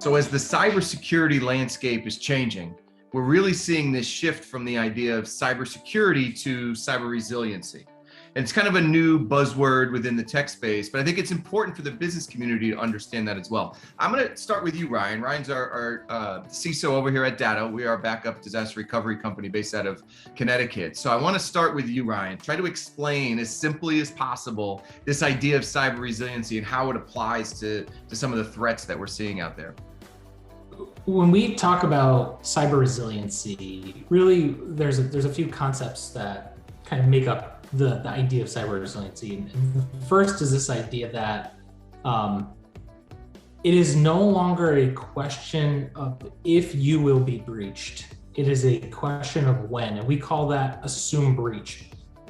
So as the cybersecurity landscape is changing, we're really seeing this shift from the idea of cybersecurity to cyber resiliency. And it's kind of a new buzzword within the tech space, but I think it's important for the business community to understand that as well. I'm going to start with you, Ryan. Ryan's our CISO over here at Datto. We are a backup disaster recovery company based out of Connecticut. So I want to start with you, Ryan. Try to explain as simply as possible this idea of cyber resiliency and how it applies to some of the threats that we're seeing out there. When we talk about cyber resiliency, really there's a few concepts that kind of make up the idea of cyber resiliency. And the first is this idea that it is no longer a question of if you will be breached. It is a question of when, and we call that assume breach.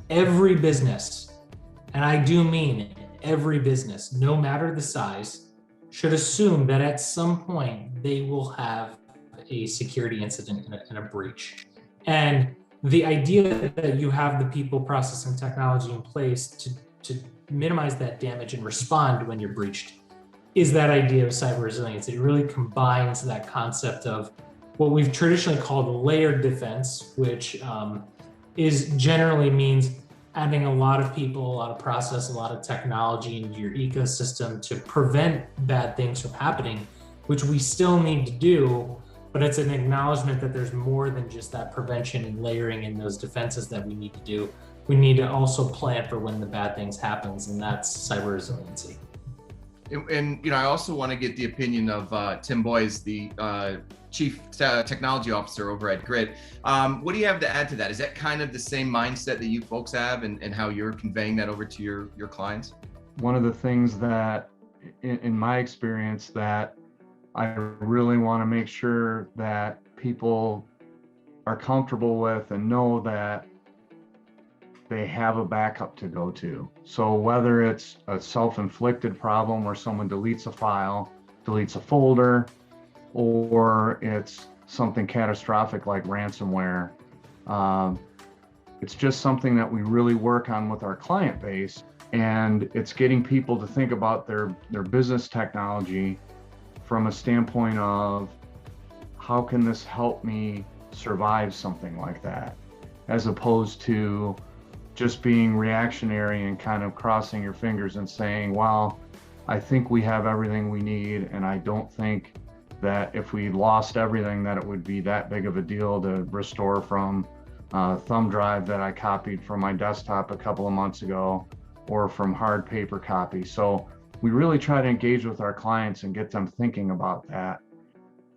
Every business, and I do mean every business, no matter the size, should assume that at some point they will have a security incident and a breach. And the idea that you have the people, process, and technology in place to minimize that damage and respond when you're breached is that idea of cyber resilience. It really combines that concept of what we've traditionally called layered defense, which is generally means adding a lot of people, a lot of process, a lot of technology into your ecosystem to prevent bad things from happening, which we still need to do. But it's an acknowledgement that there's more than just that prevention and layering in those defenses that we need to do. We need to also plan for when the bad things happens, and that's cyber resiliency. And I also want to get the opinion of Tim Boyes, the Chief Technology Officer over at Grit. What do you have to add to that? Is that kind of the same mindset that you folks have and how you're conveying that over to your clients? One of the things that, in my experience, that I really want to make sure that people are comfortable with and know that they have a backup to go to. So whether it's a self-inflicted problem where someone deletes a file, deletes a folder, or it's something catastrophic like ransomware, it's just something that we really work on with our client base. And it's getting people to think about their business technology from a standpoint of how can this help me survive something like that, as opposed to just being reactionary and kind of crossing your fingers and saying, well, I think we have everything we need, and I don't think that if we lost everything that it would be that big of a deal to restore from a thumb drive that I copied from my desktop a couple of months ago or from hard paper copy. So we really try to engage with our clients and get them thinking about that.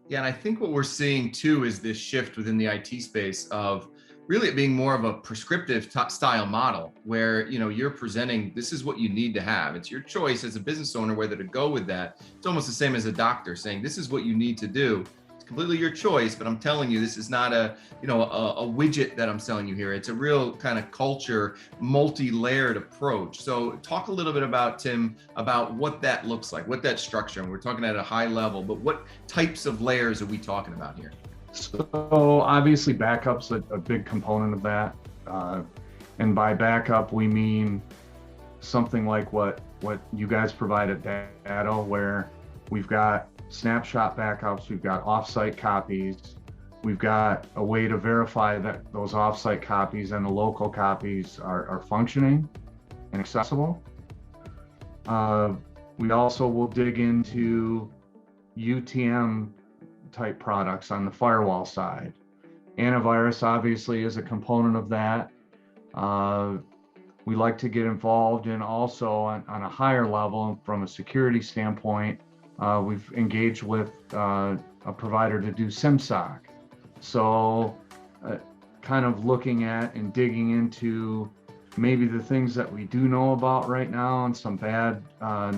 Yeah, and I think what we're seeing too is this shift within the IT space of really it being more of a prescriptive style model where you're presenting this is what you need to have. It's your choice as a business owner whether to go with that. It's almost the same as a doctor saying this is what you need to do. It's completely your choice, but I'm telling you this is not a widget that I'm selling you here. It's a real kind of culture, multi-layered approach. So talk a little bit about, Tim, about what that looks like, what that structure, and we're talking at a high level, but what types of layers are we talking about here? So obviously backup's a big component of that. And by backup, we mean something like what you guys provide at Datto, where we've got snapshot backups, we've got offsite copies, we've got a way to verify that those offsite copies and the local copies are functioning and accessible. We also will dig into UTM type products on the firewall side. Antivirus obviously is a component of that. We like to get involved in also on a higher level from a security standpoint. We've engaged with a provider to do SIMSOC. So kind of looking at and digging into maybe the things that we do know about right now and some bad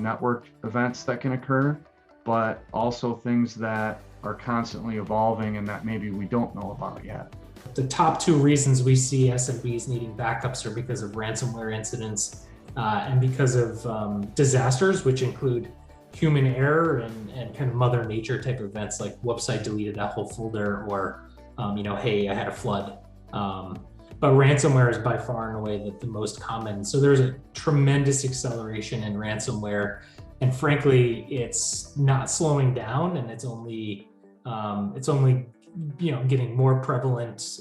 network events that can occur, but also things that are constantly evolving and that maybe we don't know about yet. The top two reasons we see SMBs needing backups are because of ransomware incidents and because of disasters, which include human error and kind of mother nature type events like whoops, I deleted that whole folder, or hey, I had a flood. But ransomware is by far and away the most common. So there's a tremendous acceleration in ransomware And frankly, it's not slowing down, and it's only getting more prevalent.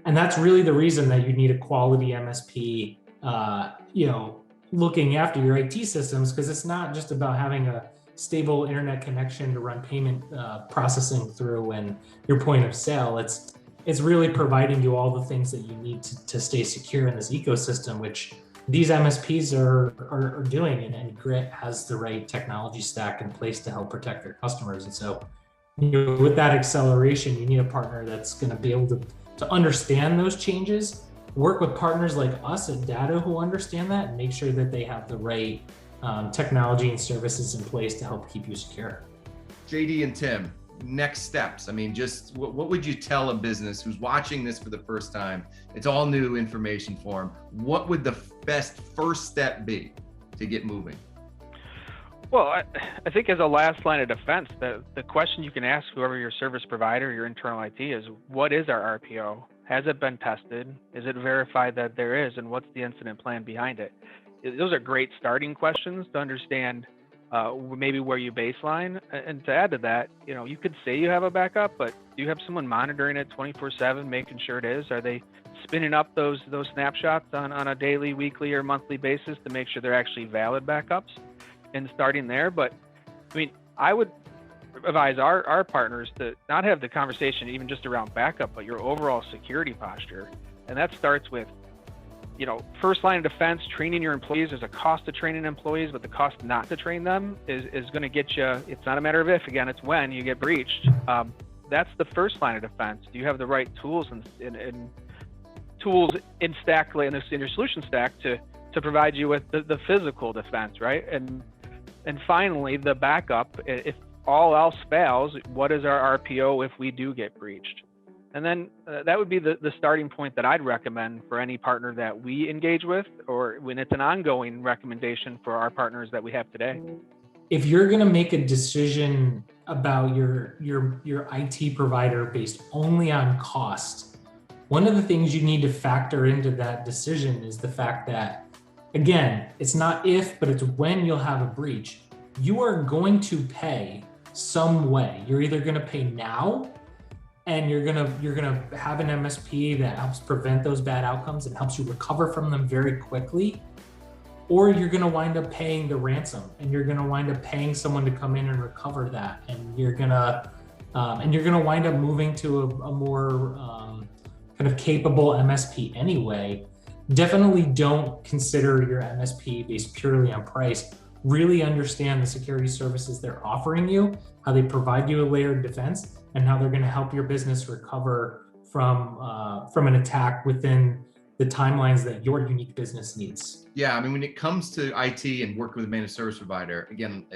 And that's really the reason that you need a quality MSP, looking after your IT systems, because it's not just about having a stable internet connection to run payment processing through and your point of sale. It's really providing you all the things that you need to stay secure in this ecosystem, which these MSPs are doing, and Grit has the right technology stack in place to help protect their customers. And so, with that acceleration, you need a partner that's going to be able to understand those changes, work with partners like us at Datto who understand that, and make sure that they have the right technology and services in place to help keep you secure. JD and Tim, next steps. I mean, just what would you tell a business who's watching this for the first time? It's all new information for them. What would the best first step be to get moving? Well, I think as a last line of defense, the question you can ask whoever your service provider, your internal IT is, what is our RPO? Has it been tested? Is it verified that there is? And what's the incident plan behind it? Those are great starting questions to understand maybe where you baseline. And to add to that, you could say you have a backup, but do you have someone monitoring it 24/7, making sure it is? Are they spinning up those snapshots on a daily, weekly, or monthly basis to make sure they're actually valid backups? And starting there. But I mean, I would advise our partners to not have the conversation even just around backup, but your overall security posture. And that starts with, first line of defense, training your employees. There's a cost to training employees, but the cost not to train them is going to get you, it's not a matter of if, again, it's when you get breached. That's the first line of defense. Do you have the right tools and tools in stack, in your solution stack to provide you with the physical defense, right? And finally, the backup. If all else fails, what is our RPO if we do get breached? And then that would be the starting point that I'd recommend for any partner that we engage with, or when it's an ongoing recommendation for our partners that we have today. If you're going to make a decision about your IT provider based only on cost, one of the things you need to factor into that decision is the fact that, again, it's not if, but it's when you'll have a breach. You are going to pay some way. You're either going to pay now, and you're gonna have an MSP that helps prevent those bad outcomes and helps you recover from them very quickly, or you're gonna wind up paying the ransom, and you're gonna wind up paying someone to come in and recover that, and you're gonna wind up moving to a more kind of capable MSP anyway. Definitely don't consider your MSP based purely on price. Really understand the security services they're offering you, how they provide you a layered defense, and how they're going to help your business recover from an attack within the timelines that your unique business needs. Yeah, I mean, when it comes to IT and working with a managed service provider, again,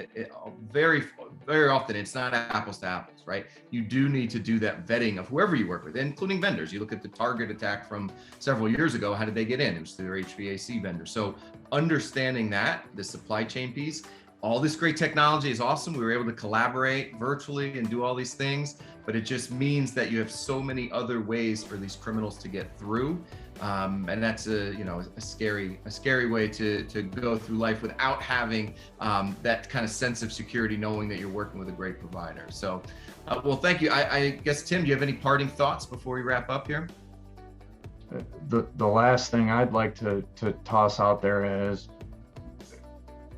very, very often it's not apples to apples, right? You do need to do that vetting of whoever you work with, including vendors. You look at the Target attack from several years ago. How did they get in? It was through their HVAC vendor. So understanding that, the supply chain piece, all this great technology is awesome. We were able to collaborate virtually and do all these things, but it just means that you have so many other ways for these criminals to get through. And that's a scary way to go through life without having that kind of sense of security, knowing that you're working with a great provider. So, well, thank you. I guess, Tim, do you have any parting thoughts before we wrap up here? The last thing I'd like to toss out there is,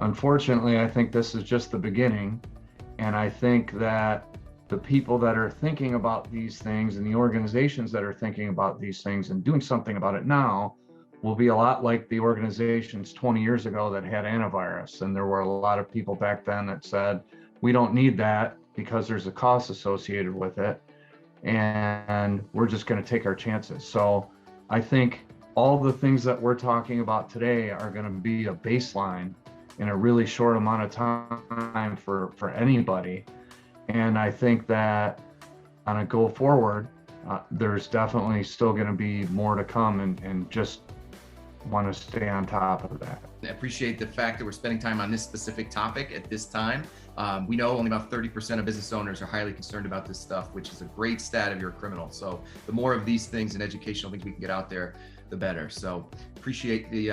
unfortunately, I think this is just the beginning. And I think that the people that are thinking about these things and the organizations that are thinking about these things and doing something about it now will be a lot like the organizations 20 years ago that had antivirus. And there were a lot of people back then that said, we don't need that because there's a cost associated with it, and we're just going to take our chances. So I think all the things that we're talking about today are going to be a baseline in a really short amount of time for anybody. And I think that on a go forward, there's definitely still going to be more to come, and just want to stay on top of that. I appreciate the fact that we're spending time on this specific topic at this time. We know only about 30% of business owners are highly concerned about this stuff, which is a great stat if you're a criminal. So the more of these things and educational things we can get out there, the better. So appreciate the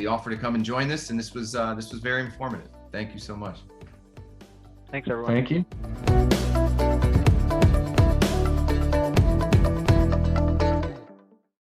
offer to come and join this. And this was very informative. Thank you so much. Thanks, everyone. Thank you.